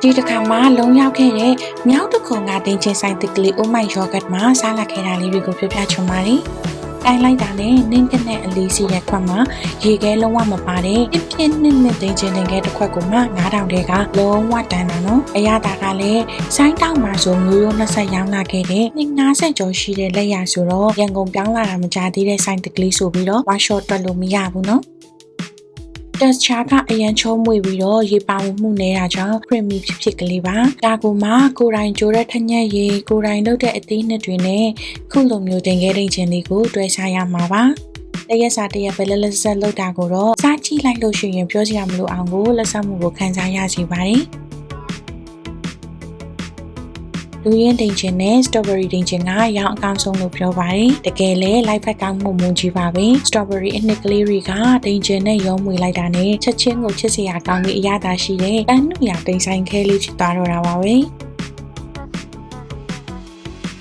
ဒီတစ်ခါမှလုံရောက်ခဲ့တဲ့မြောက်တစ်ခုငါတင်ချင်းဆိုင်တစ်ကလေး Oh my yogurt မှာစားလာခဲ့တာလေးတွေကိုပြောပြချင်ပါတယ်။တိုင်းလိုက်တာနဲ့နင်းကနဲ့အလေးစီရဲ့ခွက်မှာရေခဲလုံးဝမပါတဲ့ပြင်းပြင်းနှစ်တင်ချင်းတင်ခဲ့တစ်ခွက်ကိုမှ9000တဲကလုံးဝတန်းတာနော်။အရသာကလည်းဆိုင်းတောက်မှာဆိုမျိုးရိုး20ရောင်းလာခဲ့တဲ့50ကျော်ရှိတဲ့လက်ရဆိုတော့ရန်ကုန်ပြောင်းလာတာမကြသေးတဲ့ဆိုင်တစ်ကလေးဆိုပြီးတော့ one shot တွက်လို့မရဘူးနော်။တက်ချာကအရန်ချုံးမွေပြီးတော့ရေပါဝင်မှုနေတာကြောင့် creamy ဖြစ်ကလေးပါဒါကူမှကိုယ်တိုင်ကြိုးတဲ့ထညက်ရေကိုယ်တိုင်လုပ်တဲ့အသီးနှစ်တွေနဲ့ခုလိုမျိုးတင်ခဲ့တဲ့ခြင်းလေးကိုတွဲစားရမှာပါတရက်စာတရက်ပဲလက်လက်ဆက်လုပ်တာကိုတော့စားကြည့်လိုက်လို့ရှိရင်ပြောစရာမလိုအောင်ကိုလက်ဆက်မှုကိုခံစားရစီပါတယ်လူရင်းတင်ချင်းနဲ့ strawberry တင်ချင်းကရောင်းအကောင်းဆုံးလို့ပြောပါတယ်တကယ်လဲ live ဖက်ကောင်းမှုမုန်းကြီးပါပဲ strawberry အနှစ်ကလေးတွေကတင်ချင်းနဲ့ရောမွေလိုက်တာနဲ့ချက်ချင်းကိုချစ်စရာကောင်းပြီးအရသာရှိတဲ့တန်းနုရတင်ဆိုင်ခဲလေးဖြစ်သွားတော့တာပါပဲ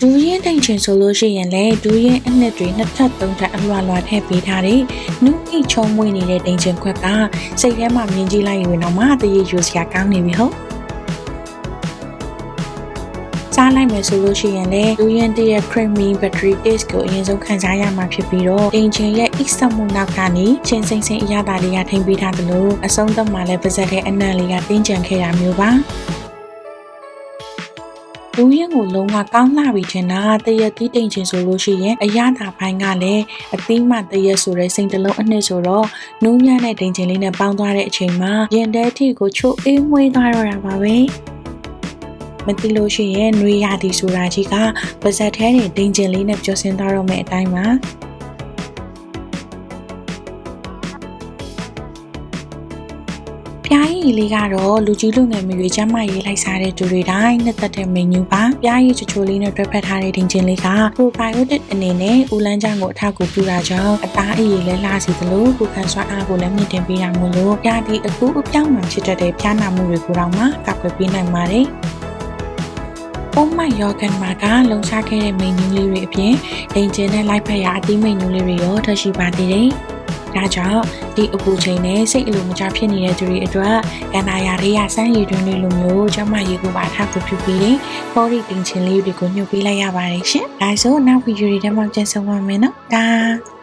ဒူးရင်တင်ချင်းဆိုလို့ရှိရင်လေဒူးရင်အနှစ်တွေနှစ်ထပ်သုံးထပ်အလွှာလွှာထည့်ပေးထားတဲ့နုအိချုံမွေနေတဲ့တင်ချင်းခွက်ကစိတ်ထဲမှာမြင်ကြည့်လိုက်ရင်တော့မှတရေယူစရာကောင်းနေပြီဟုတ်စားလိုက်မယ်ဆိုလို့ရှိရင်လည်းလူရင်းတရဲ့ creamy battery taste ကိုအရင်ဆုံးခံစားရမှာဖြစ်ပြီးတော့တင်ချင်ရဲ့ X မှုနောက်ကနေချင်းစိမ့်စိမ့်အရသာလေးကထိမ့်ပေးထားသလိုအဆုံးသတ်မှာလည်းပါဇက်တဲ့အနံ့လေးကတင်းကျန်ခဲ့တာမျိုးပါလူရင်းကိုလုံးဝကောင်းလာပြီချင်တာတရက်တီးတင်ချင်ဆိုလို့ရှိရင်အရသာပိုင်းကလည်းအသီးမှတရက်ဆိုတဲ့စိမ့်တလုံးအနှစ်ဆိုတော့နူးညံ့တဲ့တင်ချင်လေးနဲ့ပေါင်းသွားတဲ့အချိန်မှာရင်ထဲထိကိုချိုးအေးမွေးသွားတော့တာပါပဲမသိလို့ရှိရင်နှွေးရသည်ဆိုတာကြီးကပါဇက်ထဲနေဒိန်ကျင်လေးနဲ့ပြောစင်းသွားတော့မယ့်အတိုင်းပါပြားရည်လေးကတော့လူကြီးလူငယ်မျိုးချမ်းမရေးလိုက်စားတဲ့သူတွေတိုင်းနှစ်သက်တဲ့မင်းညူပါပြားရည်ချိုလေးနဲ့တွဲဖက်ထားတဲ့ဒိန်ကျင်လေးက probiotic အနေနဲ့ဦးလန်းချောင်းကိုအထောက်အကူပြုတာကြောင့်အသားအရည်လည်းလှစီသလိုကိုခံစွမ်းအားကိုလည်းမြင့်တင်ပေးတာမို့လို့ပြားဒီအခုအပြောင်းမှဖြစ်တတ်တဲ့ဖျားနာမှုတွေကိုတော့မှကာကွယ်ပေးနိုင်ပါတယ်Oh my yogurt မှာကလုံချခဲ့တဲ့မိန်ညူးလေးတွေအပြင်ဒိန်ကျင်နဲ့လိုက်ဖက်ရအသီးမိန်ညူးလေးတွေရောထပ်ရှိပါသေးတယ်။ဒါကြောင့်ဒီအပူချိန်နဲ့စိတ်အလိုမကျဖြစ်နေတဲ့သူတွေအတွက်ကန္တာယာတွေကစမ်းရည်တွင်းတွေလိုမျိုးကျမရေကိုပါထပ်ဖို့ပြုပြီးတယ်။ပေါ်ရီဒိန်ကျင်လေးတွေကိုညှုပ်ပေးလိုက်ရပါတယ်ရှင်။ဒါဆိုနောက်ဗီဒီယိုတွေထဲမှာပြန်ဆုံပါမယ်နော်။ဒါ